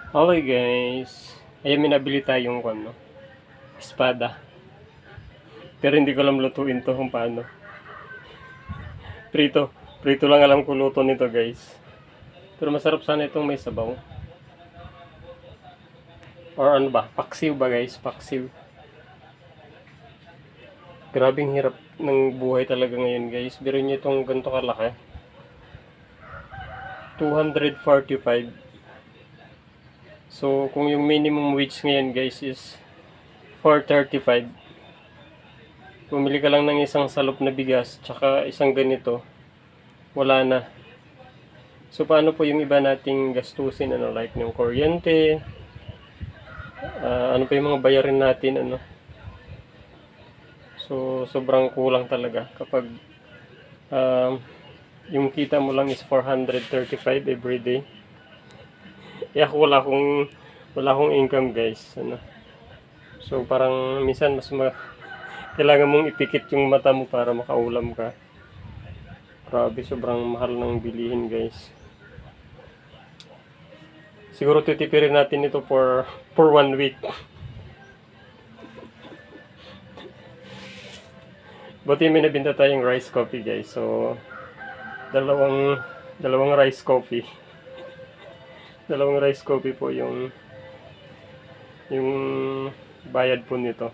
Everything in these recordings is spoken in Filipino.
Okay guys, ayan may nabili tayong ano, espada. Pero hindi ko alam lutuin to kung paano. Prito, prito lang alam ko luto nito guys. Pero masarap sana itong may sabaw. Or ano ba, paksiw ba guys, paksiw. Grabing hirap ng buhay talaga ngayon guys. Biro nyo itong ganito kalaki. 245. So kung yung minimum wage ngayon guys is 435. Bumili ka lang ng isang salop na bigas, tsaka isang ganito, wala na. So paano po yung iba nating gastusin, ano, like yung kuryente, ano pa yung mga bayarin natin, ano. So sobrang kulang talaga kapag um, yung kita mo lang is 435 every day. Eh ako wala akong income guys, ano. So parang minsan kailangan mong ipikit yung mata mo para makaulam ka. Grabe, sobrang mahal ng bilihin guys. Siguro titipirin natin ito for 1 week. Buti may nabinta tayong rice coffee guys. So dalawang rice coffee. Dalawang rice coffee po yung bayad po nito.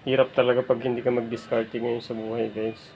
Hirap talaga pag hindi ka mag-discard ngayon sa buhay guys.